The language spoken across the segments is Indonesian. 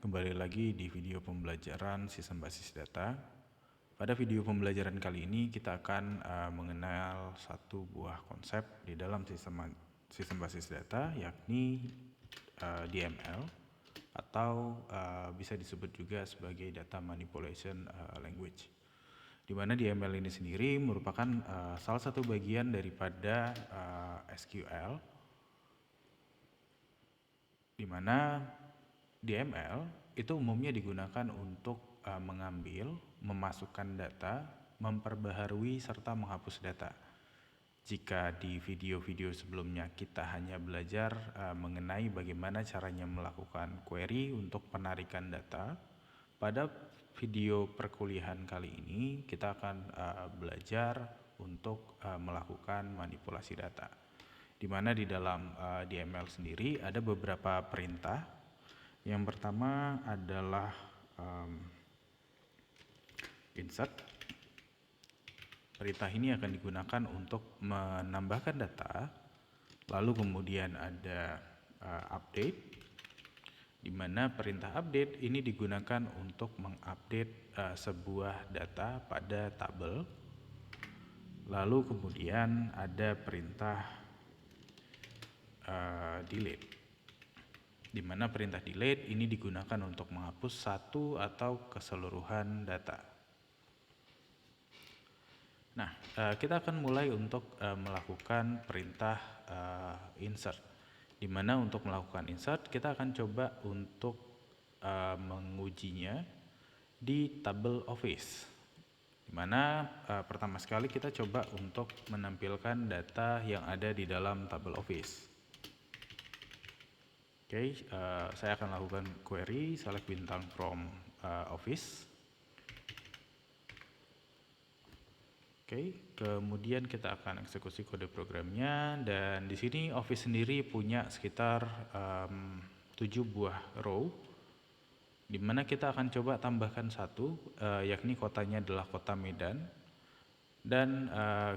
kembali lagi di video pembelajaran sistem basis data. Pada video pembelajaran kali ini kita akan mengenal satu buah konsep di dalam sistem basis data, yakni DML atau bisa disebut juga sebagai Data Manipulation Language. Di mana DML ini sendiri merupakan salah satu bagian daripada SQL, di mana DML itu umumnya digunakan untuk mengambil, memasukkan data, memperbaharui, serta menghapus data. Jika di video-video sebelumnya kita hanya belajar mengenai bagaimana caranya melakukan query untuk penarikan data, pada video perkuliahan kali ini kita akan belajar untuk melakukan manipulasi data. Di mana di dalam DML sendiri ada beberapa perintah. Yang pertama adalah insert. Perintah ini akan digunakan untuk menambahkan data. Lalu kemudian ada update, di mana perintah update ini digunakan untuk mengupdate sebuah data pada tabel. Lalu kemudian ada perintah delete, di mana perintah delete ini digunakan untuk menghapus satu atau keseluruhan data. Nah, kita akan mulai untuk melakukan perintah insert, di mana untuk melakukan insert kita akan coba untuk mengujinya di tabel Office, di mana pertama sekali kita coba untuk menampilkan data yang ada di dalam tabel Office. Oke, saya akan lakukan query select bintang from Office. Oke, kemudian kita akan eksekusi kode programnya, dan di sini Office sendiri punya sekitar 7 buah row, di mana kita akan coba tambahkan satu, yakni kotanya adalah kota Medan, dan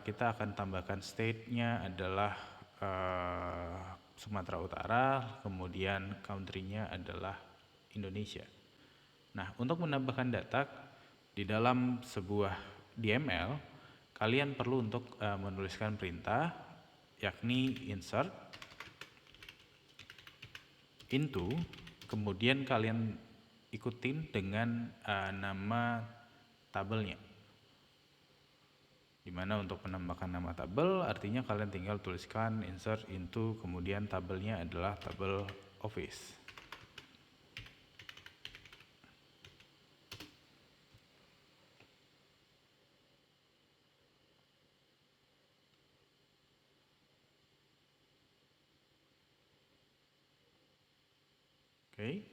kita akan tambahkan state-nya adalah Sumatera Utara, kemudian country-nya adalah Indonesia. Nah, untuk menambahkan data di dalam sebuah DML, kalian perlu untuk menuliskan perintah, yakni insert into, kemudian kalian ikutin dengan nama tabelnya. Dimana untuk menambahkan nama tabel artinya kalian tinggal tuliskan insert into, kemudian tabelnya adalah tabel Office. Oke.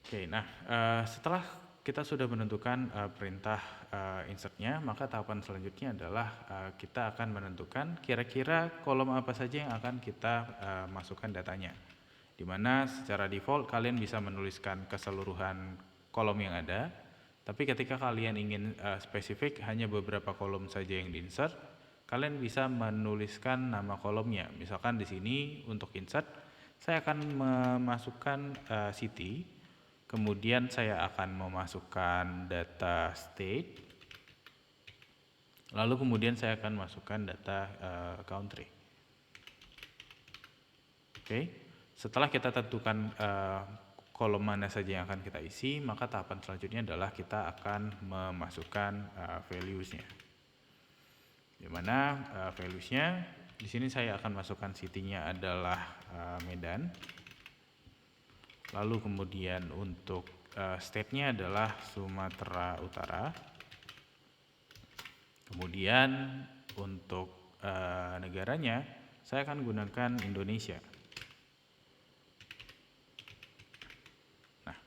Oke, nah setelah kita sudah menentukan perintah insertnya, maka tahapan selanjutnya adalah kita akan menentukan kira-kira kolom apa saja yang akan kita masukkan datanya. Di mana secara default kalian bisa menuliskan keseluruhan kolom yang ada, tapi ketika kalian ingin spesifik hanya beberapa kolom saja yang diinsert, kalian bisa menuliskan nama kolomnya. Misalkan di sini untuk insert, saya akan memasukkan city. Kemudian saya akan memasukkan data state, lalu kemudian saya akan masukkan data country. Oke, setelah kita tentukan kolom mana saja yang akan kita isi, maka tahapan selanjutnya adalah kita akan memasukkan values-nya. Di mana values-nya di sini saya akan masukkan city-nya adalah Medan. Lalu kemudian untuk state-nya adalah Sumatera Utara. Kemudian untuk negaranya saya akan gunakan Indonesia. Nah,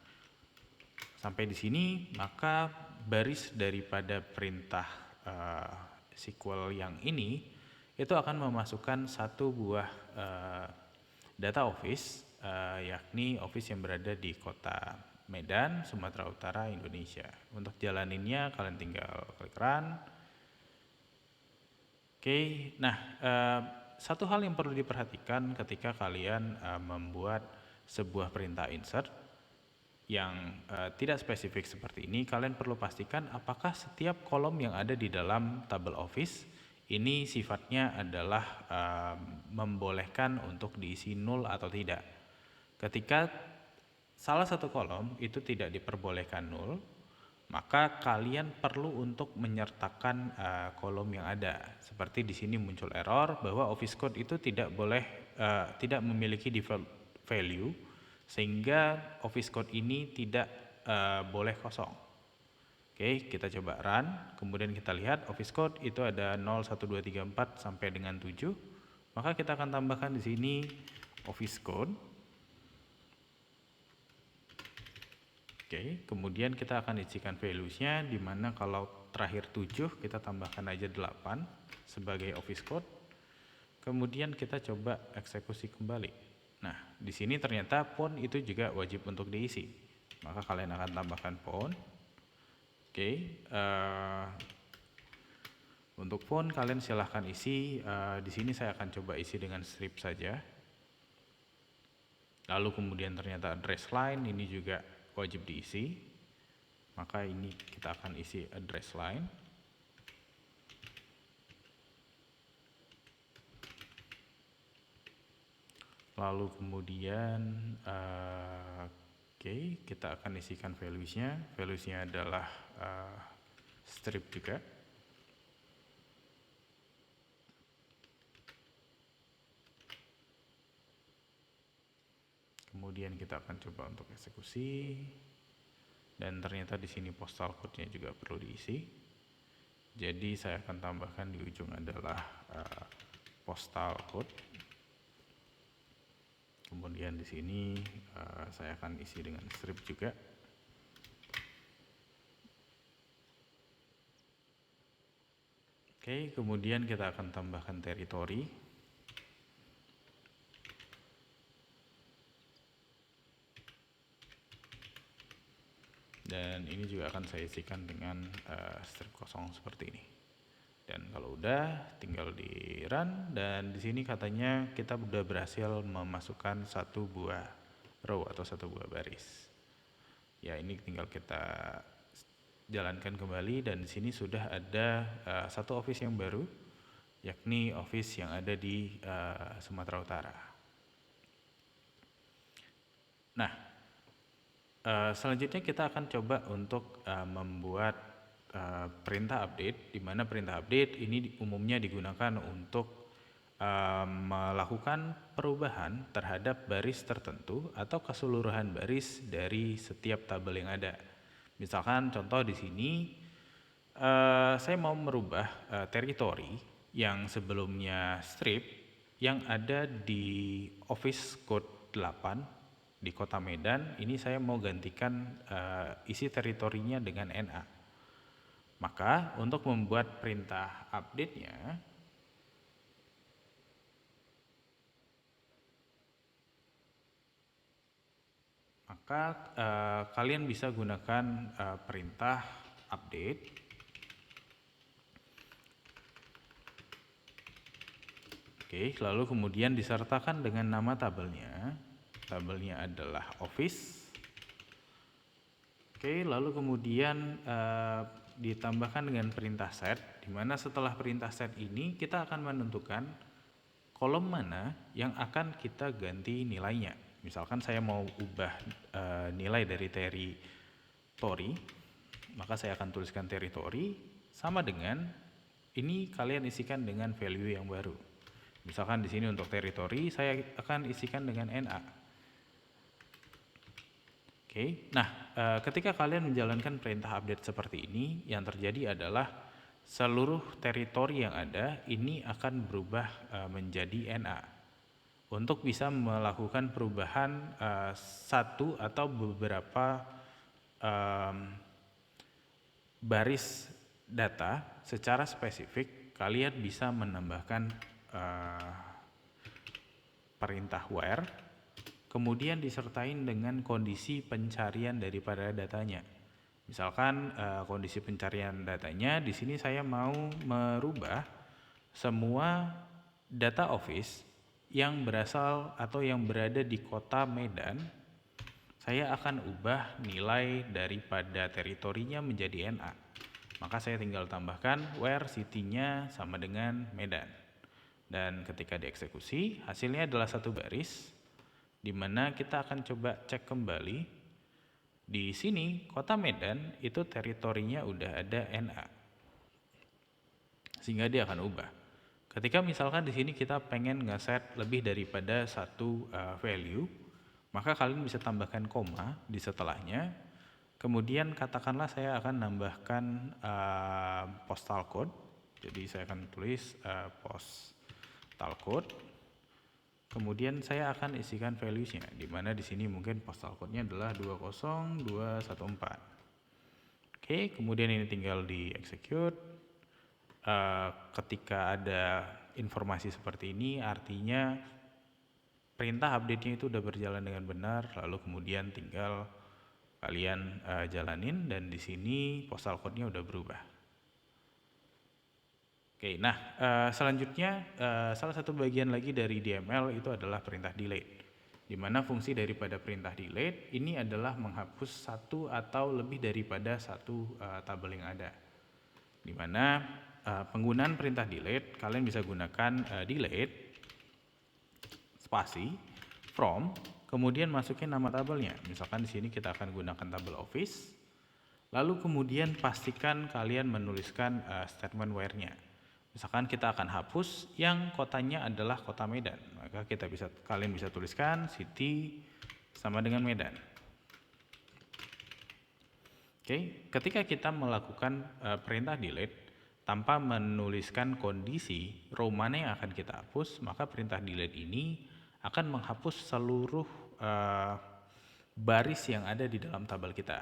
sampai di sini maka baris daripada perintah SQL yang ini itu akan memasukkan satu buah data Office, yakni Office yang berada di kota Medan, Sumatera Utara, Indonesia. Untuk jalaninnya kalian tinggal klik klik run. Oke, nah satu hal yang perlu diperhatikan ketika kalian membuat sebuah perintah insert yang tidak spesifik seperti ini, kalian perlu pastikan apakah setiap kolom yang ada di dalam tabel Office ini sifatnya adalah membolehkan untuk diisi null atau tidak. Ketika salah satu kolom itu tidak diperbolehkan null, maka kalian perlu untuk menyertakan kolom yang ada. Seperti di sini muncul error bahwa Office Code itu tidak memiliki default value, sehingga Office Code ini tidak boleh kosong. Oke, kita coba run, kemudian kita lihat Office Code itu ada 0, 1, 2, 3, 4 sampai dengan 7. Maka kita akan tambahkan di sini Office Code. Oke, kemudian kita akan isikan values-nya, di mana kalau terakhir 7 kita tambahkan aja 8 sebagai Office Code. Kemudian kita coba eksekusi kembali. Nah, di sini ternyata font itu juga wajib untuk diisi. Maka kalian akan tambahkan font. Oke, untuk font kalian silahkan isi. Di sini saya akan coba isi dengan strip saja. Lalu kemudian ternyata address line ini juga wajib diisi, maka ini kita akan isi address line. Lalu kemudian oke, kita akan isikan values-nya. Values-nya adalah strip juga. Kemudian kita akan coba untuk eksekusi, dan ternyata di sini postal code-nya juga perlu diisi. Jadi saya akan tambahkan di ujung adalah postal code. Kemudian di sini saya akan isi dengan strip juga. Oke, kemudian kita akan tambahkan teritori. Dan ini juga akan saya isikan dengan strip kosong seperti ini. Dan kalau udah, tinggal di run, dan di sini katanya kita udah berhasil memasukkan satu buah row atau satu buah baris. Ya, ini tinggal kita jalankan kembali, dan di sini sudah ada satu office yang baru, yakni office yang ada di Sumatera Utara. Nah, selanjutnya kita akan coba untuk membuat perintah update, di mana perintah update ini umumnya digunakan untuk melakukan perubahan terhadap baris tertentu atau keseluruhan baris dari setiap tabel yang ada. Misalkan contoh di sini saya mau merubah teritori yang sebelumnya strip yang ada di Office Code 8 di Kota Medan, ini saya mau gantikan isi teritorinya dengan NA. Maka untuk membuat perintah update-nya, maka kalian bisa gunakan perintah update. Oke, lalu kemudian disertakan dengan nama tabelnya. Tabelnya adalah Office. Oke, lalu kemudian ditambahkan dengan perintah set, di mana setelah perintah set ini kita akan menentukan kolom mana yang akan kita ganti nilainya. Misalkan saya mau ubah nilai dari teritori, maka saya akan tuliskan teritori sama dengan ini kalian isikan dengan value yang baru. Misalkan di sini untuk teritori saya akan isikan dengan NA. Oke, nah ketika kalian menjalankan perintah update seperti ini, yang terjadi adalah seluruh teritori yang ada ini akan berubah menjadi NA. Untuk bisa melakukan perubahan satu atau beberapa baris data secara spesifik, kalian bisa menambahkan perintah where, kemudian disertai dengan kondisi pencarian daripada datanya. Misalkan kondisi pencarian datanya di sini saya mau merubah semua data office yang berasal atau yang berada di kota Medan, saya akan ubah nilai daripada teritorinya menjadi NA. Maka saya tinggal tambahkan where city-nya sama dengan Medan. Dan ketika dieksekusi, hasilnya adalah satu baris, di mana kita akan coba cek kembali. Di sini, kota Medan itu teritorinya udah ada NA, sehingga dia akan ubah. Ketika misalkan di sini kita pengen ngeset lebih daripada satu value, maka kalian bisa tambahkan koma di setelahnya. Kemudian katakanlah saya akan nambahkan postal code. Jadi saya akan tulis postal code. Kemudian saya akan isikan values-nya, di mana di sini mungkin postal code-nya adalah 20214. Oke, kemudian ini tinggal di execute. Ketika ada informasi seperti ini, artinya perintah update-nya itu udah berjalan dengan benar, lalu kemudian tinggal kalian jalanin, dan di sini postal code-nya udah berubah. Oke, nah selanjutnya salah satu bagian lagi dari DML itu adalah perintah delete, di mana fungsi daripada perintah delete ini adalah menghapus satu atau lebih daripada satu tabel yang ada, di mana penggunaan perintah delete kalian bisa gunakan delete spasi from, kemudian masukin nama tabelnya. Misalkan di sini kita akan gunakan tabel office, lalu kemudian pastikan kalian menuliskan statement where-nya. Misalkan kita akan hapus yang kotanya adalah kota Medan, maka kalian bisa tuliskan city sama dengan Medan. Oke, ketika kita melakukan perintah delete tanpa menuliskan kondisi row mana yang akan kita hapus, maka perintah delete ini akan menghapus seluruh baris yang ada di dalam tabel kita.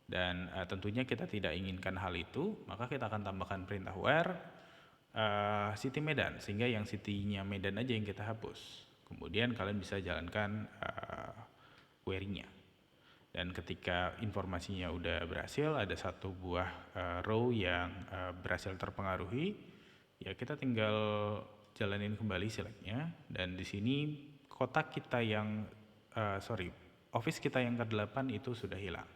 Dan tentunya kita tidak inginkan hal itu, maka kita akan tambahkan perintah where city Medan, sehingga yang city-nya Medan aja yang kita hapus. Kemudian kalian bisa jalankan query-nya. Dan ketika informasinya udah berhasil, ada satu buah row yang berhasil terpengaruhi, ya kita tinggal jalanin kembali select-nya. Dan di sini kotak kita yang office kita yang ke-8 itu sudah hilang.